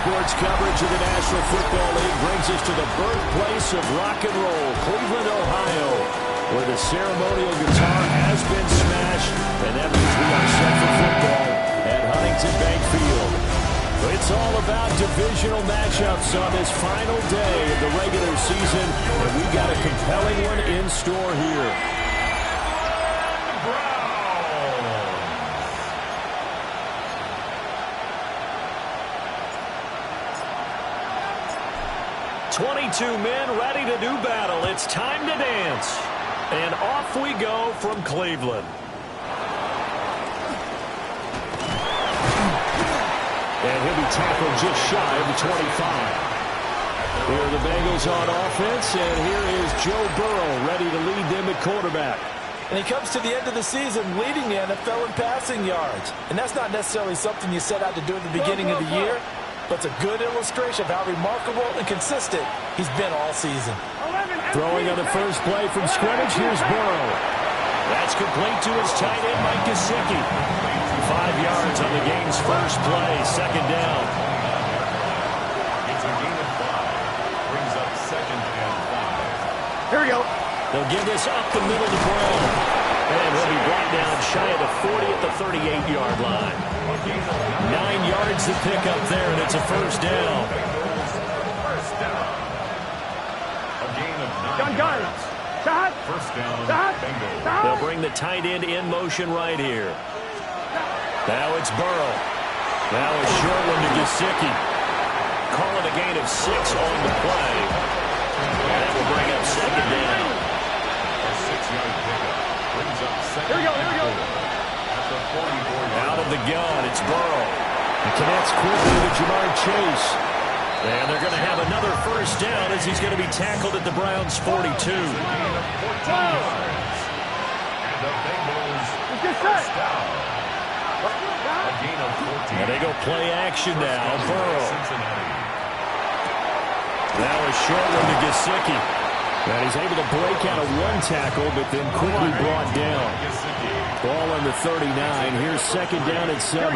sports coverage of the National Football League brings us to the birthplace of rock and roll, Cleveland, Ohio, where the ceremonial guitar has been smashed, and that means we are set for football at Huntington Bank Field. It's all about divisional matchups on this final day of the regular season, and we got a compelling one in store here. 22 men ready to do battle. It's time to dance. And off we go from Cleveland. And he'll be tackled just shy of the 25. Here are the Bengals on offense, and here is Joe Burrow ready to lead them at quarterback. And he comes to the end of the season leading the NFL in passing yards. And that's not necessarily something you set out to do at the beginning of the year, but it's a good illustration of how remarkable and consistent he's been all season. Throwing on the first play from scrimmage, here's Burrow. That's complete to his tight end, Mike Gesicki. 5 yards on the game's first play, second down. It's a gain of 5. Brings up second and 5. Here we go. They'll give this up the middle to Brown. And he'll be brought down shy of the 40 at the 38-yard line. 9 yards to pick up there, and it's a first down. First down. A gain of 9 Gun. yards. Shot. First down, Shot. Bengals. They'll bring the tight end in motion right here. Now it's Burrow. Now a short one to Gesicki. Call it a gain of 6 on the play. And that will bring up second down. A 6-yard pickup. Brings up second. Here we go. At the 44-yard Out of the gun, it's Burrow. He connects quickly to Jamar Chase. And they're going to have another first down as he's going to be tackled at the Browns' 42. And the Bengals first down. A gain of 14. And they go play action now. Burrow. Now a short one to Gesicki. And he's able to break out of one tackle, but then quickly brought down. Ball on the 39. Here's second down and 7.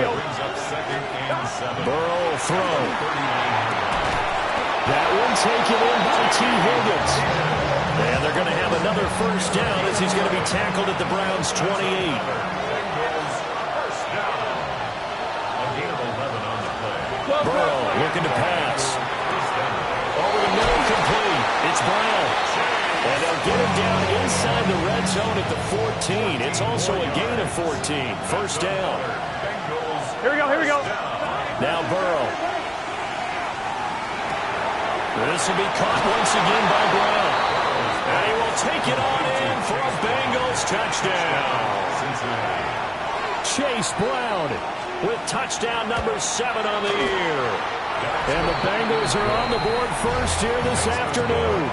Burrow will throw. That one taken in by T. Higgins. And they're going to have another first down as he's going to be tackled at the Browns' 28. Burrow looking to pass. Over the middle, complete. It's Brown. And they'll get him down inside the red zone at the 14. It's also a gain of 14. First down. Here we go. Now Burrow. This will be caught once again by Brown. And he will take it on in for a Bengals touchdown. Chase Brown with touchdown number 7 on the year. And the Bengals are on the board first here this afternoon.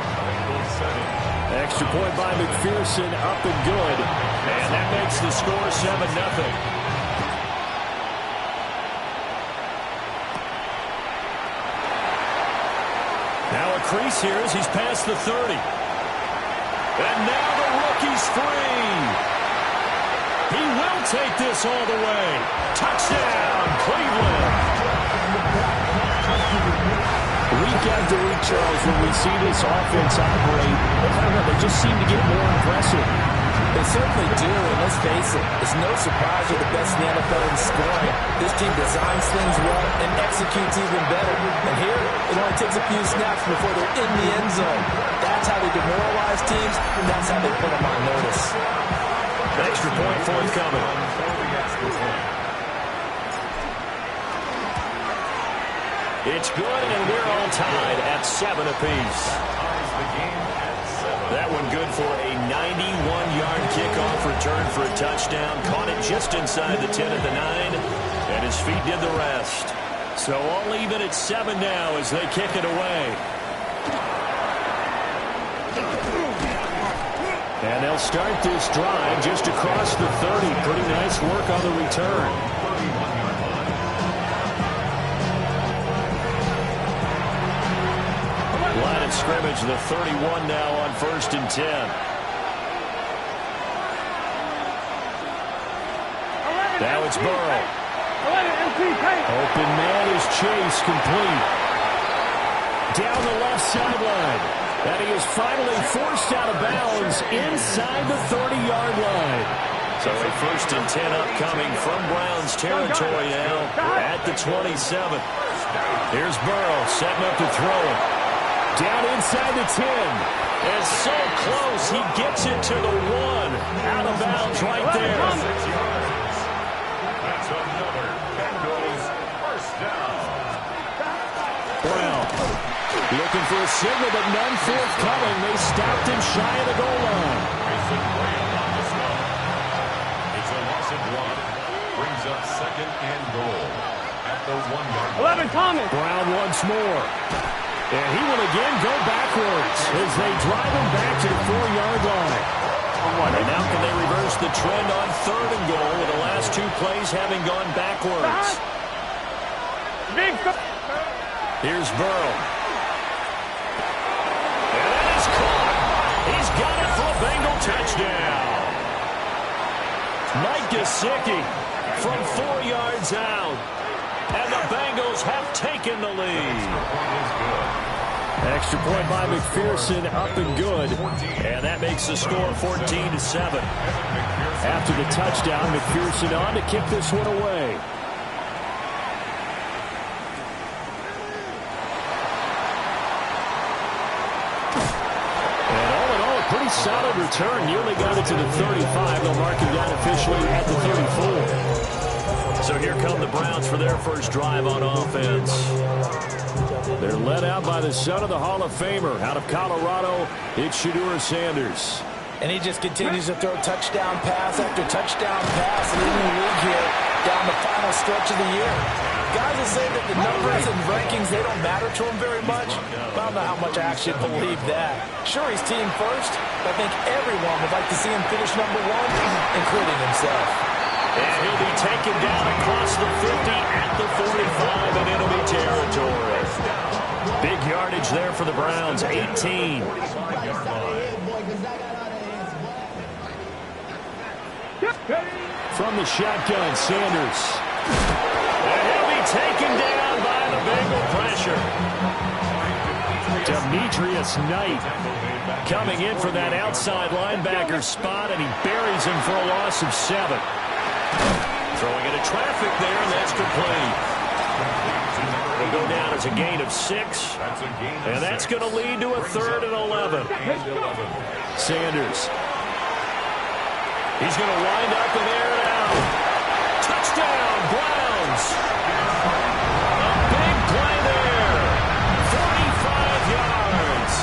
Extra point by McPherson, up and good. And that makes the score 7-0. Now a crease here as he's past the 30. And now the rookie's free. He will take this all the way. Touchdown, Cleveland. Week after week, Charles, when we see this offense operate, I don't know, they just seem to get more impressive. They certainly do, and let's face it, it's no surprise they're the best in the NFL in scoring. This team designs things well and executes even better. And here, it only takes a few snaps before they're in the end zone. That's how they demoralize teams, and that's how they put them on notice. Extra point forthcoming. It's good, and we're all tied at 7 apiece. That one good for a 91-yard kickoff return for a touchdown. Caught it just inside the 10 at the 9, and his feet did the rest. So all even at 7 now as they kick it away. And they'll start this drive just across the 30. Pretty nice work on the return. Line of scrimmage, the 31 now on 1st and 10. Now it's Burrow. Open man is Chase, complete. Down the left sideline. And he is finally forced out of bounds inside the 30-yard line. So a 1st and 10 upcoming from Browns territory now at the 27. Here's Burrow setting up to throw it. Down inside the 10. And so close, he gets it to the 1. Out of bounds right there. 6 yards. That's another Bengals first down. Brown looking for a signal, but none forthcoming. They stopped him shy of the goal line. Mason Graham on the stop. It's a loss of 1. Brings up 2nd and goal at the 1-yard line. Brown once more. And he will again go backwards as they drive him back to the 4-yard line. And now can they reverse the trend on 3rd and goal with the last 2 plays having gone backwards? Here's Burrow. And that is caught. He's got it for a Bengal touchdown. Mike Gesicki from 4 yards out. And the Bengals have taken the lead. Extra point by McPherson, up and good. And that makes the score 14-7. After the touchdown, McPherson on to kick this one away. And all in all, a pretty solid return. Nearly got it to the 35. They'll mark him down officially at the 34. So here come the Browns for their first drive on offense. They're led out by the son of the Hall of Famer. Out of Colorado, it's Shedeur Sanders. And he just continues to throw touchdown pass after touchdown pass, leading the league here down the final stretch of the year. Guys will say that the numbers and rankings, they don't matter to him very much. But I don't know how much I actually believe that. Sure, he's team first, but I think everyone would like to see him finish #1, including himself. And he'll be taken down across the 50 at the 45 in enemy territory. Big yardage there for the Browns, 18. From the shotgun, Sanders. And he'll be taken down by the Bengal pressure. Demetrius Knight coming in for that outside linebacker spot, and he buries him for a loss of 7. Throwing into traffic there, and that's complete. Will go down as a gain of 6. And that's going to lead to a 3rd and 11. Sanders. He's going to wind up and air it out. Touchdown, Browns. A big play there. 45 yards.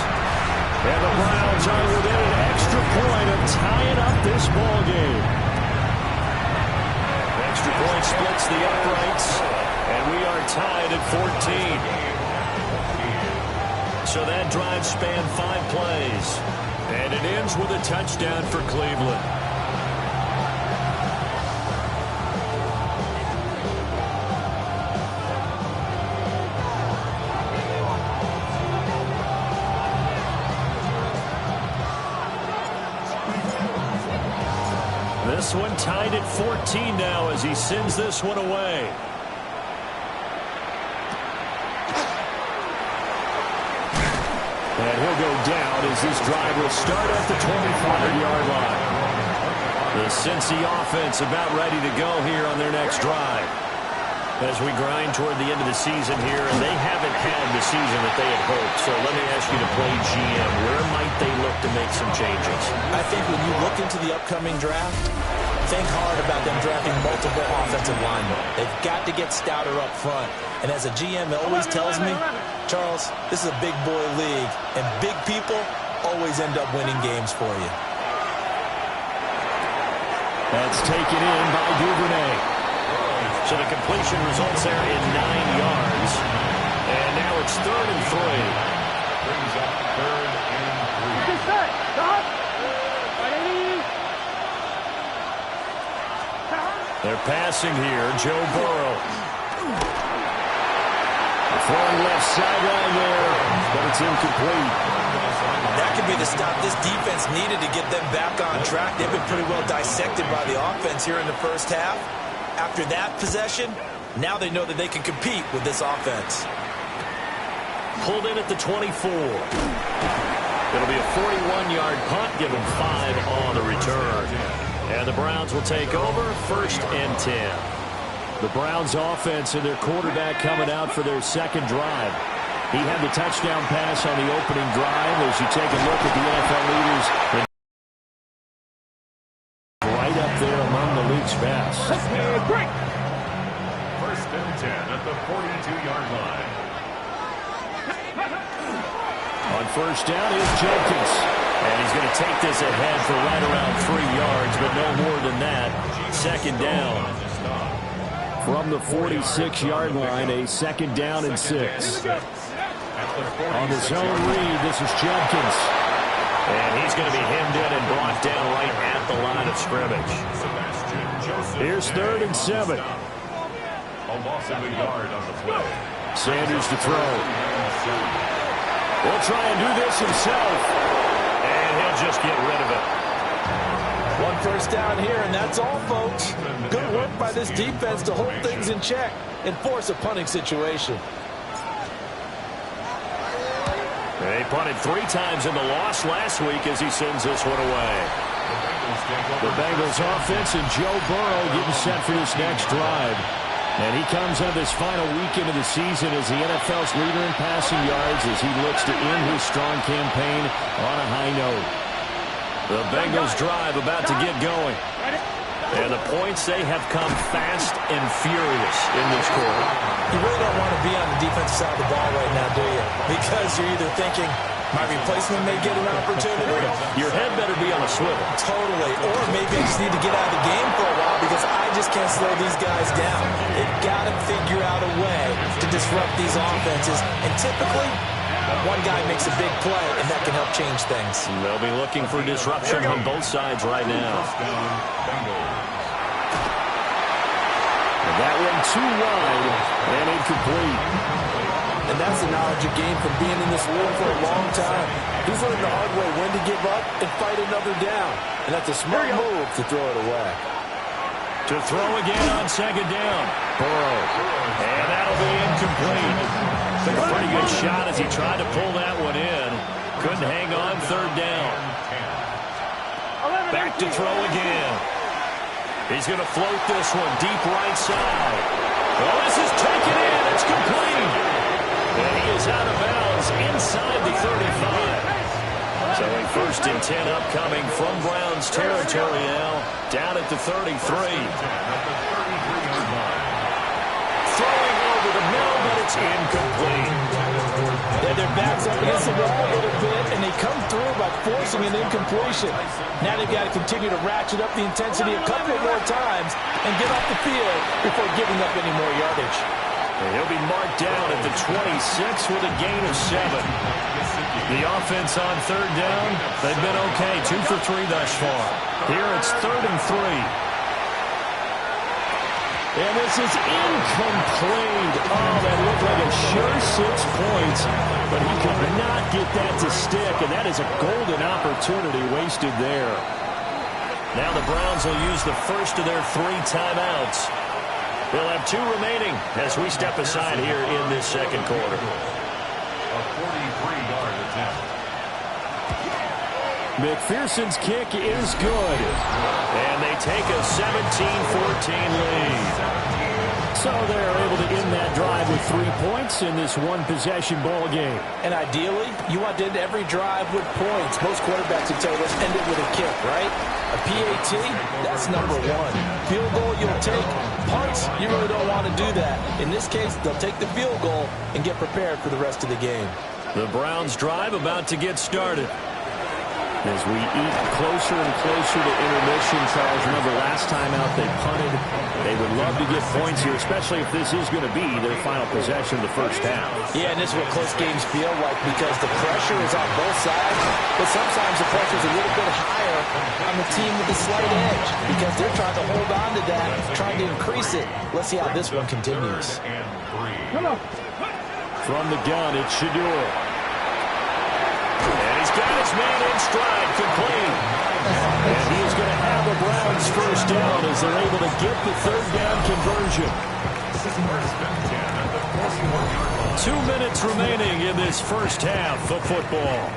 And the Browns are within an extra point of tying up this ball game. Extra point splits the uprights, and we are tied at 14. So that drive spanned 5 plays, and it ends with a touchdown for Cleveland. This one tied at 14 now as he sends this one away. And he'll go down as this drive will start at the 25-yard line. The Cincy offense about ready to go here on their next drive. As we grind toward the end of the season here, and they haven't had the season that they had hoped. So let me ask you to play GM. Where might they look to make some changes? I think when you look into the upcoming draft, think hard about them drafting multiple offensive linemen. They've got to get stouter up front. And as a GM, it always tells me, Charles, this is a big boy league, and big people always end up winning games for you. That's taken in by Duvernay. So the completion results there in 9 yards. And now it's 3rd and 3. Brings up 3rd and 3. They're passing here. Joe Burrow. Throwing left sideline there, but it's incomplete. That could be the stop this defense needed to get them back on track. They've been pretty well dissected by the offense here in the first half. After that possession, Now they know that they can compete with this offense. Pulled in at the 24. It'll be a 41-yard punt, give them 5 on the return. And the Browns will take over, 1st and 10. The Browns offense and their quarterback coming out for their second drive. He had the touchdown pass on the opening drive. As you take a look at the NFL leaders, right up there among the league's best. 1st and 10 at the 42-yard line. On 1st down is Jenkins. And he's going to take this ahead for right around 3 yards, but no more than that. 2nd down. From the 46-yard line, a 2nd down and 6. On the zone read, this is Jenkins. And he's going to be hemmed in and brought down right at the line of scrimmage. Here's 3rd and 7. A loss of a yard on the play. Sanders to throw. He'll try and do this himself. And he'll just get rid of it. 1 first down here, and that's all, folks. Good work by this defense to hold things in check and force a punting situation. They punted 3 times in the loss last week as he sends this one away. The Bengals offense and Joe Burrow getting set for this next drive. And he comes on this final weekend of the season as the NFL's leader in passing yards as he looks to end his strong campaign on a high note. The Bengals drive about to get going. And the points, they have come fast and furious in this quarter. You really don't want to be on the defensive side of the ball right now, do you? Because you're either thinking, my replacement may get an opportunity. Your head better be on a swivel. Totally. Or maybe I just need to get out of the game for a while because I just can't slow these guys down. They've got to figure out a way to disrupt these offenses. And typically, one guy makes a big play, and that can help change things. They'll be looking for disruption on both sides right now. And that one too wide and incomplete. And that's the knowledge you gain from being in this league for a long time. He's learned the hard way when to give up and fight another down. And that's a smart move to throw it away. To throw again on 2nd down. Burrow. And that'll be incomplete. Took a pretty good shot as he tried to pull that one in. Couldn't hang on 3rd down. Back to throw again. He's going to float this one deep right side. Well, this is taken in. It's complete. And he is out of bounds inside the 35. So a 1st and 10 upcoming from Browns territory now. Down at the 33. Throwing over the middle, but it's incomplete. Yeah, their backs up against the wall a little bit, and they come through by forcing an incompletion. Now they've got to continue to ratchet up the intensity a couple of more times and get off the field before giving up any more yardage. And he'll be marked down at the 26 with a gain of 7. The offense on 3rd down, they've been okay, 2 for 3 thus far. Here it's 3rd and 3. And this is incomplete. Oh, that looked like a sure 6 points, but he could not get that to stick, and that is a golden opportunity wasted there. Now the Browns will use the first of their 3 timeouts. They'll have 2 remaining as we step aside here in this 2nd quarter. A 43-yard attempt. McPherson's kick is good. And they take a 17-14 lead. So they're able to end that drive with 3 points in this one-possession ball game. And ideally, you want to end every drive with points. Most quarterbacks would tell you, let's end it with a kick, right? A PAT, that's number 1. Field goal you'll take. Punts, you really don't want to do that. In this case, they'll take the field goal and get prepared for the rest of the game. The Browns drive about to get started. As we eat closer and closer to intermission, Charles, remember last time out they punted. They would love to get points here, especially if this is going to be their final possession of the first half. Yeah, and this is what close games feel like because the pressure is on both sides, but sometimes the pressure is a little bit higher on the team with the slight edge because they're trying to hold on to that, trying to increase it. Let's see how this one continues. From the gun, it's Shedeur. And he's got his man in stride, complete. And he is going to have the Browns first down as they're able to get the 3rd down conversion. First and 10 at the 41-yard line. 2 minutes remaining in this first half of football.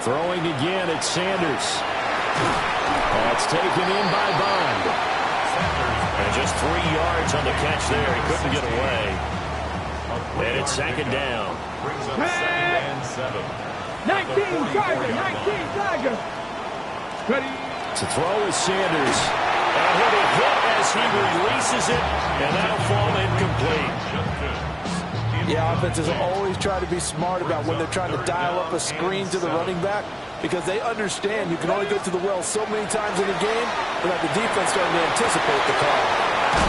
Throwing again at Sanders. That's taken in by Bond. And just 3 yards on the catch there. He couldn't get away. And it's second down. Brings up second and 7. 19 Tiger. To throw is Sanders. And he'll be hit as he releases it. And that'll fall incomplete. Yeah, offenses always try to be smart about when they're trying to dial up a screen to the running back, because they understand you can only go to the well so many times in the game without the defense starting to anticipate the call.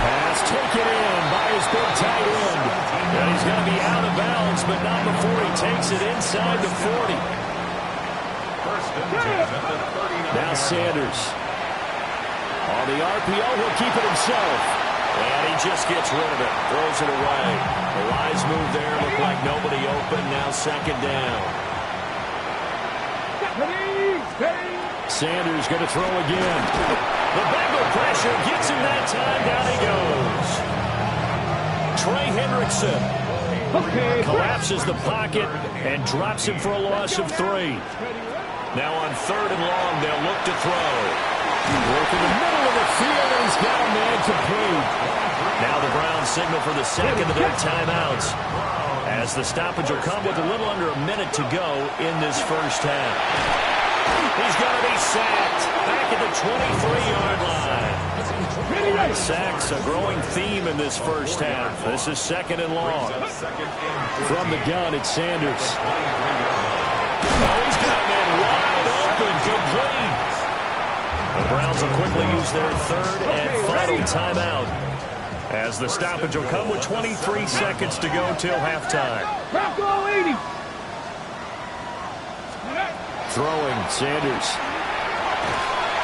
Pass taken in by his big tight end. And he's going to be out of bounds, but not before he takes it inside the 40. First and 10 at the 39. Now Sanders. On the RPO, he'll keep it himself. And he just gets rid of it. Throws it away. The wise move there. Looked like nobody open. Now second down. Sanders going to throw again. The Bengal pressure gets him that time. Down he goes. Trey Hendrickson collapses the pocket and drops him for a loss of 3. Now on third and long, they'll look to throw. Work in the middle of the field, and he's got a man complete. Now the Browns signal for the second of their timeouts, as the stoppage will come with a little under a minute to go in this first half. He's going to be sacked back at the 23-yard line. Sacks a growing theme in this first half. This is second and long. From the gun, it's Sanders. Oh, he's got a man wide open, complete. The Browns will quickly use their third and final timeout, as the stoppage will come with 23 seconds to go till halftime. Throwing, Sanders.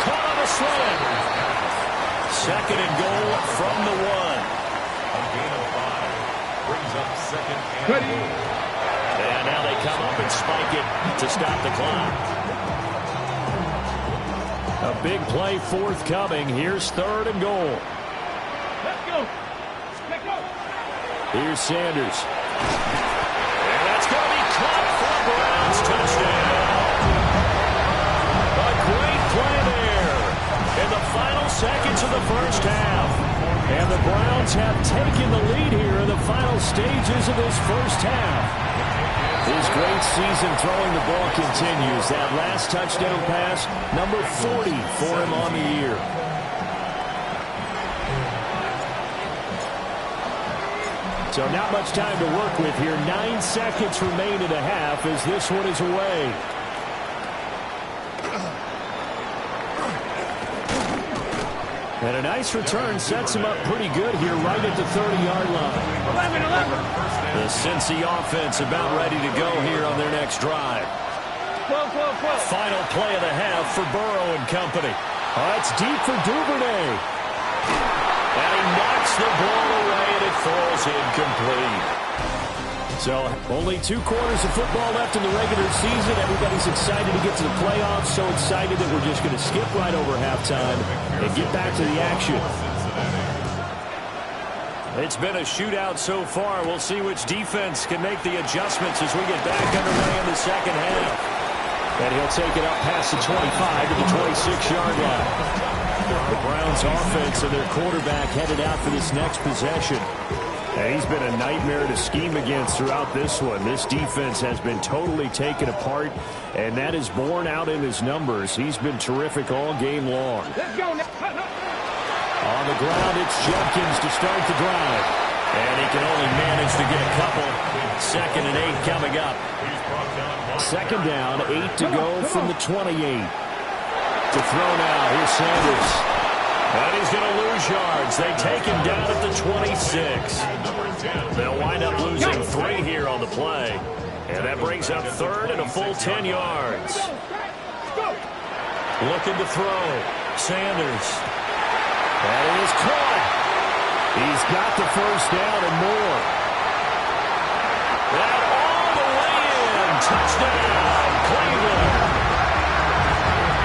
Caught on a slant. Second and goal from the 1. A gain of 5. Brings up second and goal. And now they come up and spike it to stop the clock. A big play forthcoming. Here's third and goal. Let's go. Here's Sanders. And that's going to be caught for a Browns touchdown. A great play there in the final seconds of the first half. And the Browns have taken the lead here in the final stages of this first half. His great season throwing the ball continues. That last touchdown pass, number 40 for him on the year. So not much time to work with here. 9 seconds remain in the half as this one is away. And a nice return sets him up pretty good here right at the 30-yard line. 11. The Cincy offense about ready to go here on their next drive. 12. Final play of the half for Burrow and company. It's deep for Duvernay. And he knocks the ball away, and it falls incomplete. So only 2 quarters of football left in the regular season. Everybody's excited to get to the playoffs, so excited that we're just going to skip right over halftime and get back to the action. It's been a shootout so far. We'll see which defense can make the adjustments as we get back underway in the second half. And he'll take it up past the 25 to the 26-yard line. The Browns offense and their quarterback headed out for this next possession. And he's been a nightmare to scheme against throughout this one. This defense has been totally taken apart, and that is borne out in his numbers. He's been terrific all game long. Let's go now. On the ground, it's Judkins to start the drive. And he can only manage to get a couple. Second and 8 coming up. Second down, 8 to go from the 28. To throw now, here's Sanders. And he's going to lose yards. They take him down at the 26. They'll wind up losing 3 here on the play. And that brings up third and a full 10 yards. Looking to throw. Sanders. And it is caught. He's got the first down and more. And all the way in to touchdown, Cleveland.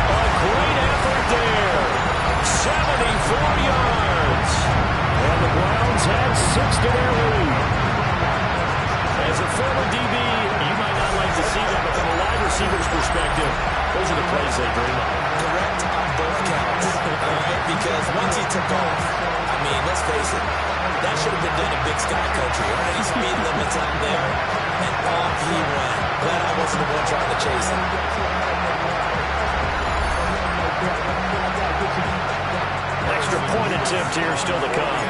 A great effort there. 74 yards. And the Browns had 6 to their lead. As a former DB, you might not like to see that, but from a wide receiver's perspective, those are the plays they dream of. Correct on both counts, all right? Because once he took off, I mean, let's face it, that should have been done in Big Sky Country. Already speed limits out there, and off he went. Glad I wasn't the one trying to chase him. Extra point attempt here still to come.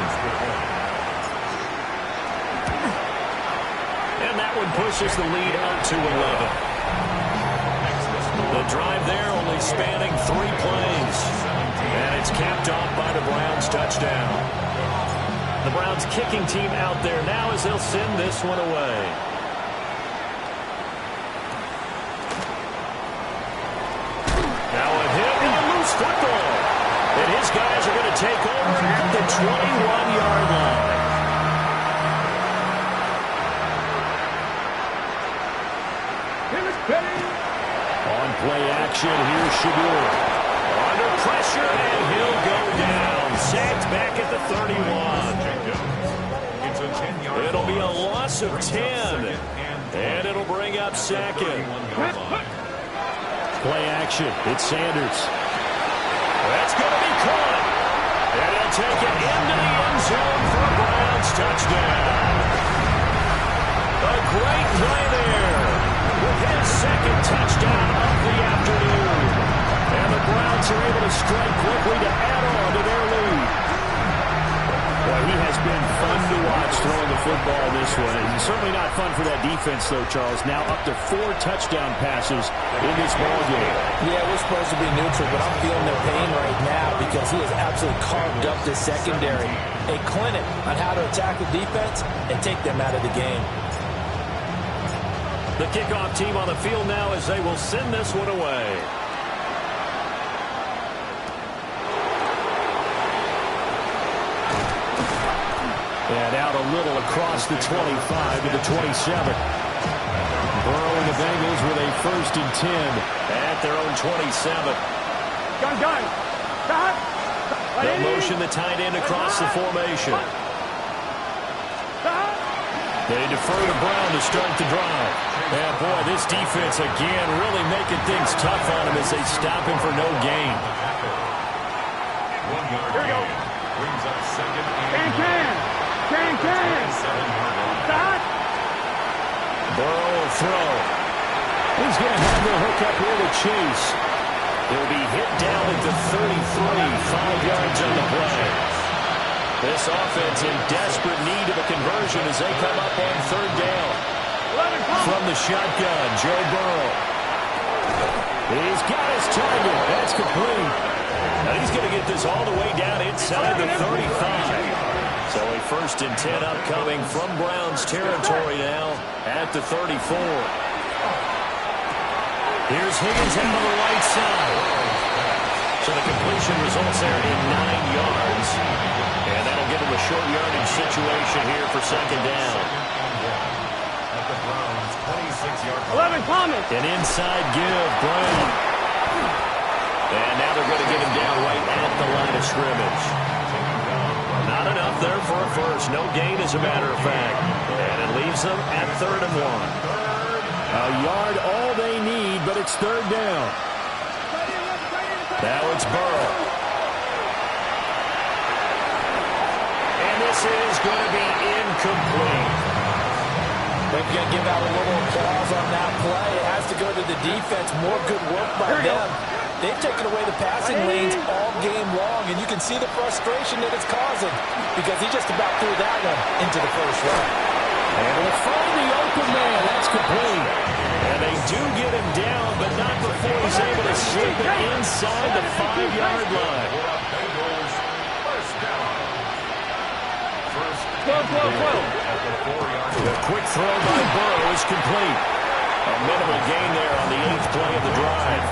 And that one pushes the lead up to 11. The drive there only spanning 3 plays. And it's capped off by the Browns touchdown. The Browns kicking team out there now as they'll send this one away. Now a hit and a loose football. And his guys are going to take over at the 21-yard line. On play action, here's Shadur. Under pressure, and he'll go down. Sacked back at the 31. It'll be a loss of 10. And it'll bring up second. Play action, it's Sanders. That's going to be caught. And he'll take it into the end zone for a Browns touchdown. A great play there with his second touchdown of the afternoon. And the Browns are able to strike quickly to add on to their lead. Boy, he has been fun to watch throwing the football this one. And certainly not fun for that defense, though, Charles. Now up to 4 touchdown passes in this ballgame. Yeah, we're supposed to be neutral, but I'm feeling their pain right now because he has absolutely carved up this secondary. A clinic on how to attack the defense and take them out of the game. The kickoff team on the field now as they will send this one away. And out a little across the 25 to the 27. Burrow and the Bengals with a 1st and 10 at their own 27. Gun. They'll motion the tight end across the formation. They defer to Brown to start the drive. And boy, this defense again really making things tough on him as they stop him for no gain. 1 yard gain. Brings up second and Can. Stop. Burrow will throw. He's going to have the hook up here to Chase. He'll be hit down at the 33, 5 yards on the play. This offense in desperate need of a conversion as they come up on 3rd down. From the shotgun, Joe Burrow. He's got his target. That's complete. Now he's going to get this all the way down inside the 35. So a 1st and 10 upcoming from Browns territory now at the 34. Here's Higgins out on the right side. So the completion results there in 9 yards. And that'll give him a short yardage situation here for 2nd down. at the Browns' 26-yard line. 11 Thomas. An inside give, Brown. And now they're going to get him down right at the line of scrimmage. Not enough there for a first. No gain, as a matter of fact. And it leaves them at 3rd and 1. A yard all they need, but it's 3rd down. Now it's Burrow. And this is going to be incomplete. They're going to give out a little applause on that play. It has to go to the defense. More good work by them. They've taken away the passing lanes all game long, and you can see the frustration that it's causing because he just about threw that one into the first round. And we'll find the open man. That's complete. And they do get him down, but not before he's able to slip it inside the 5-yard line. Bengals first down. First 12. at the 4-yard line. The quick throw by Burrow is complete. A minimal gain there on the 8th play of the drive.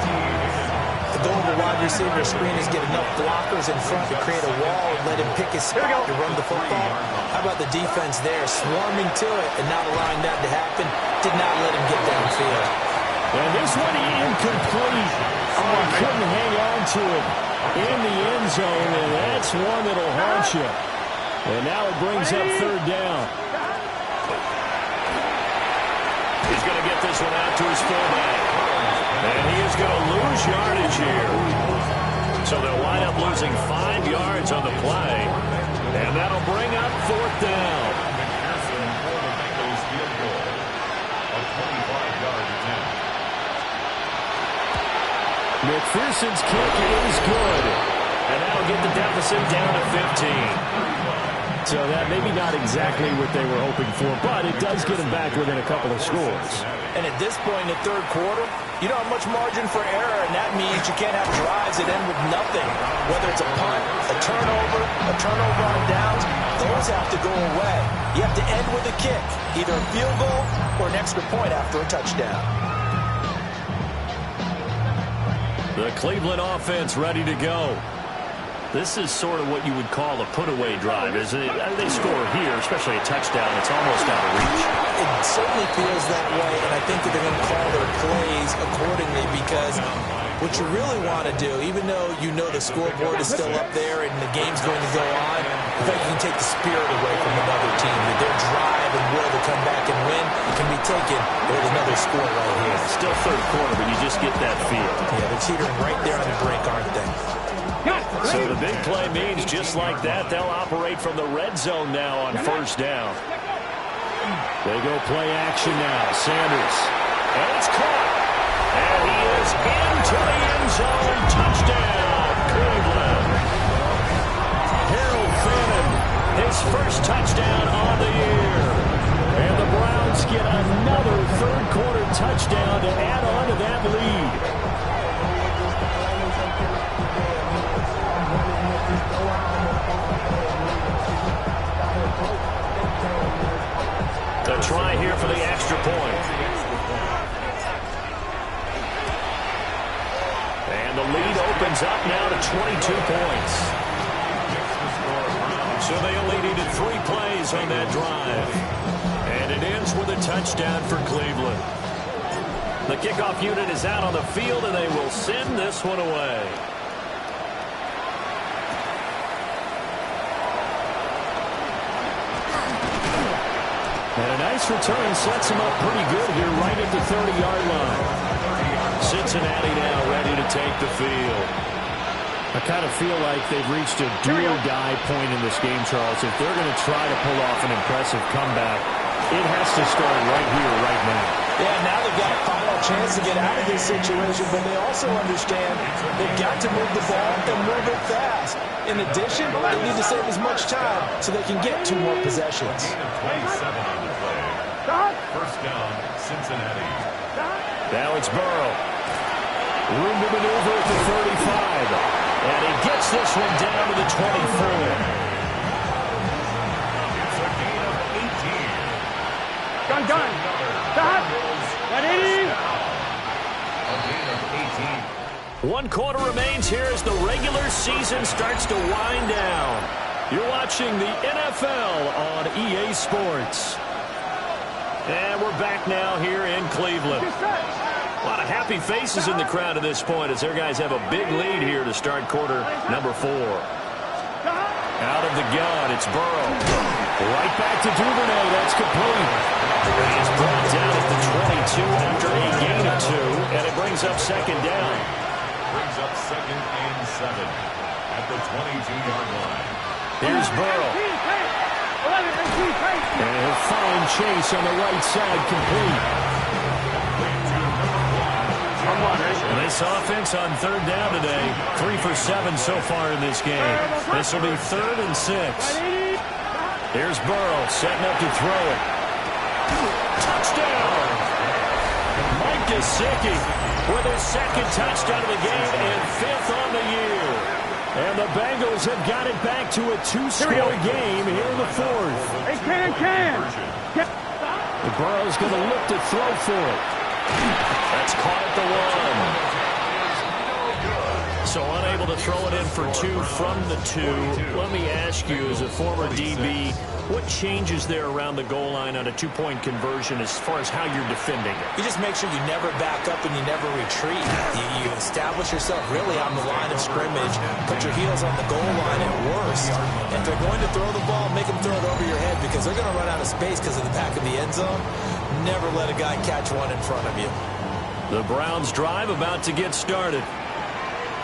The goal of a wide receiver screen is get enough blockers in front to create a wall and let him pick his spot to run the football. How about the defense there, swarming to it and not allowing that to happen? Did not let him get downfield. And this one incomplete. Oh, couldn't hang on to it in the end zone, and that's one that'll haunt you. And now it brings up third down. He's going to get this one out to his fullback. And he is going to lose yardage here. So they'll wind up losing 5 yards on the play. And that'll bring up fourth down. McPherson for the Bengals field goal. A 25-yard attempt. McPherson's kick is good. And that'll get the deficit down to 15. So that maybe not exactly what they were hoping for, but it does get them back within a couple of scores. And at this point in the third quarter, you don't have much margin for error, and that means you can't have drives that end with nothing. Whether it's a punt, a turnover on downs, those have to go away. You have to end with a kick, either a field goal or an extra point after a touchdown. The Cleveland offense ready to go. This is sort of what you would call a put-away drive, isn't it? They score here, especially a touchdown. It's almost out of reach. It certainly feels that way, and I think that they're going to call their plays accordingly because what you really want to do, even though you know the scoreboard is still up there and the game's going to go on, I think you can take the spirit away from another team. That their drive and will to come back and win can be taken with another score right here. Still third quarter, but you just get that feel. Yeah, they're teetering right there on the brink, aren't they? So the big play means just like that, they'll operate from the red zone now on first down. They go play action now. Sanders. And it's caught. And he is into the end zone. Touchdown, Cleveland. Harold Fannin, his first touchdown on the year. And the Browns get another third quarter touchdown to add on to that lead. A try here for the extra point. And the lead opens up now to 22 points. So they only needed 3 plays on that drive. And it ends with a touchdown for Cleveland. The kickoff unit is out on the field, and they will send this one away. And a nice return sets him up pretty good here right at the 30-yard line. Cincinnati now ready to take the field. I kind of feel like they've reached a do-or-die point in this game, Charles. If they're going to try to pull off an impressive comeback, it has to start right here, right now. Yeah, now they've got a final chance to get out of this situation, but they also understand they've got to move the ball and move it fast. In addition, they need to save as much time so they can get 2 more possessions. 27 on the play. First down, Cincinnati. Now it's Burrow. Room to maneuver at the 35. And he gets this one down to the 24. It's a gain of 18. Gun. Stop. 180. A gain of 18. 1 quarter remains here as the regular season starts to wind down. You're watching the NFL on EA Sports. And we're back now here in Cleveland. A lot of happy faces in the crowd at this point as their guys have a big lead here to start quarter number 4. Out of the gun, it's Burrow. Right back to Duvernay. That's complete. He's brought down at the 22 after a gain of 2, and it brings up second down. Brings up 2nd and 7 at the 22-yard line. Here's Burrow. And he'll find Chase on the right side, complete. This offense on third down today, 3 for 7 so far in this game. This will be 3rd and 6. Here's Burrow setting up to throw it. Touchdown! Mike Gesicki with his 2nd touchdown of the game and 5th on the year. And the Bengals have got it back to a 2-score game here in the 4th. Hey, can. Burrow's going to look to throw for it. That's caught at the 1. to throw it in for 2 from the 2. Let me ask you, as a former DB, what changes there around the goal line on a 2-point conversion as far as how you're defending it? You just make sure you never back up and you never retreat. You establish yourself really on the line of scrimmage, put your heels on the goal line at worst. If they're going to throw the ball, make them throw it over your head because they're going to run out of space because of the back of the end zone. Never let a guy catch one in front of you. The Browns drive about to get started.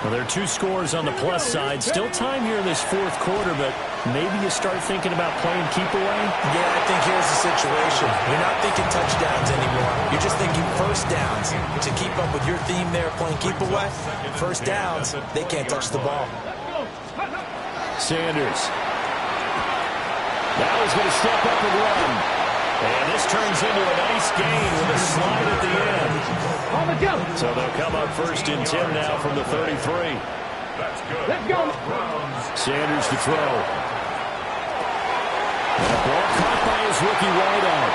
Well, there are 2 scores on the plus side. Still time here in this 4th quarter, but maybe you start thinking about playing keep away? Yeah, I think here's the situation. You're not thinking touchdowns anymore. You're just thinking first downs. To keep up with your theme there, playing keep away, first downs, they can't touch the ball. Sanders. Now he's going to step up and run. And this turns into a nice gain with a slide at the end. So they'll come up 1st and 10 now from the 33. That's good. Let's go. Sanders to throw. And a ball caught by his rookie wideout.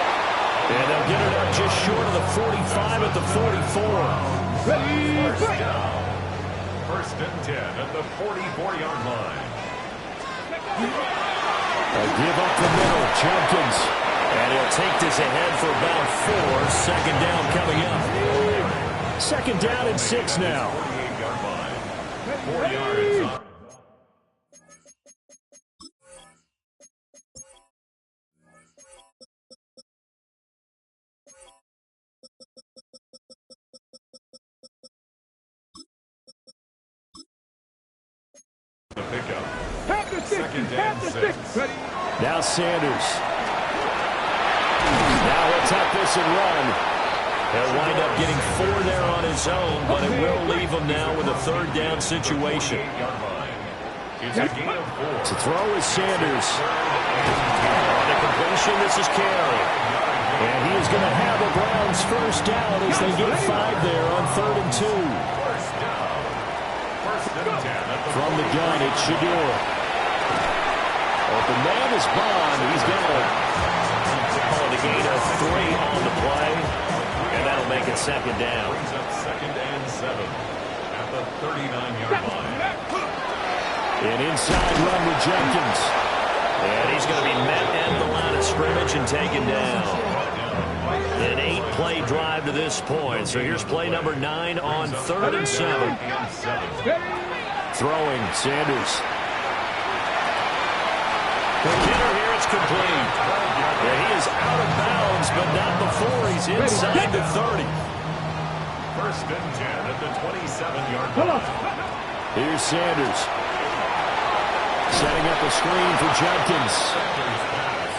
And they'll get it up just short of the 45 at the 44. First down. 1st and 10 at the 44-yard line. A give up the middle. Jenkins. And he'll take this ahead for about 4. 2nd down coming up. 2nd down and 6 now. 48-yard line. 4 yards up. The pickup. 2nd and 6. Now Sanders. Now he'll tuck this and run. He'll wind up getting 4 there on his own, but it will leave him now with a 3rd down situation. It's a gain of 4. To throw is Sanders. On the completion, this is Carey. And he is going to have the Browns 1st down as they get 5 there on 3rd and 2. First down. 1st and 10 at the From the gun, it's Shedeur. Open man is Bond. He's got it. Call it a gain of 3 on the play. And that'll make it 2nd down. brings up 2nd and 7 at the 39-yard line. An inside run with Jenkins. And he's going to be met at the line of scrimmage and taken down. An 8-play drive to this point. So here's play number 9 on 3rd and 7. Throwing, Sanders. The hitter here, it's complete. And he is out of bounds, but not before he's inside the 30. 1st and 10 at the 27-yard line. Here's Sanders. Setting up a screen for Jenkins.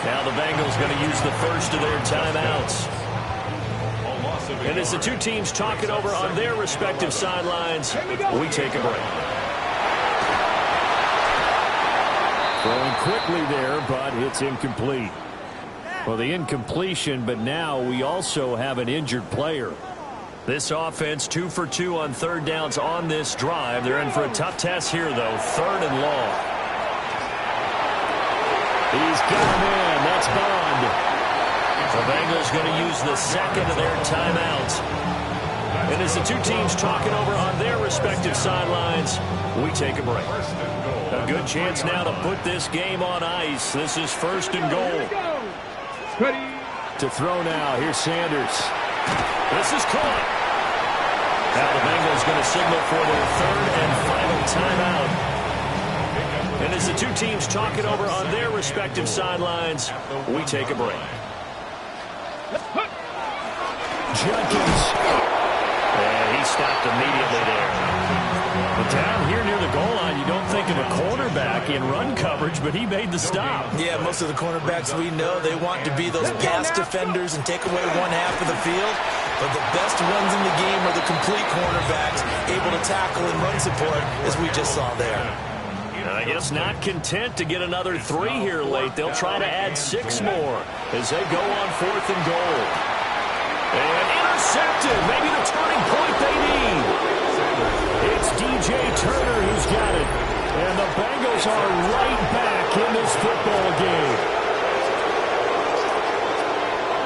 Now the Bengals going to use the 1st of their timeouts. And as the 2 teams talk it over on their respective sidelines, we take a break. Throwing quickly there, but it's incomplete. Well, the incompletion, but now we also have an injured player. This offense 2 for 2 on 3rd downs on this drive. They're in for a tough test here, though. 3rd and long. He's got him in. That's Bond. The Bengals going to use the 2nd of their timeouts. And as the 2 teams talk it over on their respective sidelines, we take a break. A good chance now to put this game on ice. This is 1st and goal. To throw now. Here's Sanders. This is caught. Now the Bengals going to signal for their 3rd and final timeout. And as the 2 teams talk it over on their respective sidelines, we take a break. Jenkins. And he stopped immediately there. But down here near the goal line, you don't think of a cornerback in run coverage, but he made the stop. Yeah, most of the cornerbacks we know, they want to be those pass defenders and take away 1/2 of the field. But the best ones in the game are the complete cornerbacks, able to tackle and run support, as we just saw there. I guess not content to get another 3 here late. They'll try to add 6 more as they go on 4th and goal. And intercepted. Maybe the turning point they need. It's DJ Turner who's got it. And the Bengals are right back in this football game.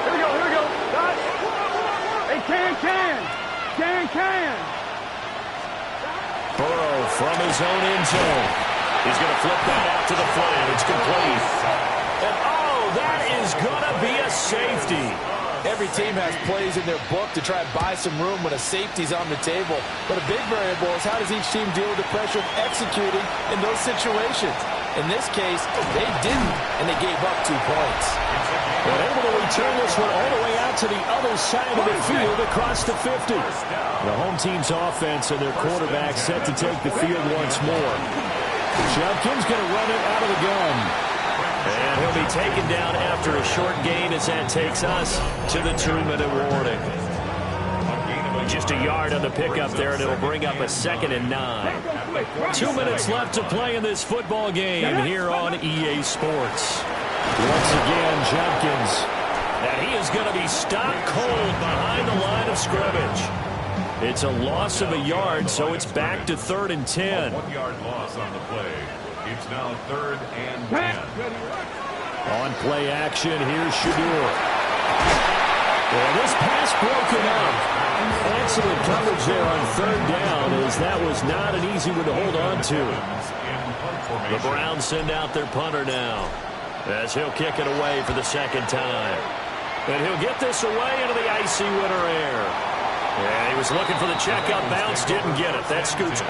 Here we go. Dot. Hey, can. Burrow from his own end zone. He's going to flip that out to the flat. It's complete. And, oh, that is going to be a safety. Every team has plays in their book to try and buy some room when a safety's on the table. But a big variable is how does each team deal with the pressure of executing in those situations. In this case, they didn't, and they gave up 2 points. But able to return this one all the way out to the other side of the field across the 50. The home team's offense and their quarterback set to take the field once more. Judkins going to run it out of the gun. And he'll be taken down after a short gain as that takes us to the 2-minute warning. Just a yard on the pickup there, and it'll bring up a 2nd and 9. 2 minutes left to play in this football game here on EA Sports. Once again, Judkins. And he is going to be stopped cold behind the line of scrimmage. It's a loss of a yard, so it's back to 3rd and 10. 1-yard loss on the play. It's now 3rd and 10. On play action, here's Shedeur. Well, this pass broken up. Excellent coverage there on 3rd down, as that was not an easy one to hold on to. The Browns send out their punter now, as he'll kick it away for the 2nd time. And he'll get this away into the icy winter air. Yeah, he was looking for the checkup bounce, didn't get it. That scoots.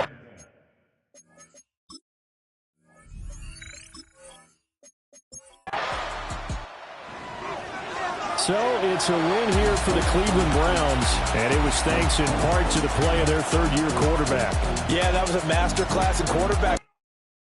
So it's a win here for the Cleveland Browns, and it was thanks in part to the play of their 3rd-year quarterback. Yeah, that was a master class in quarterback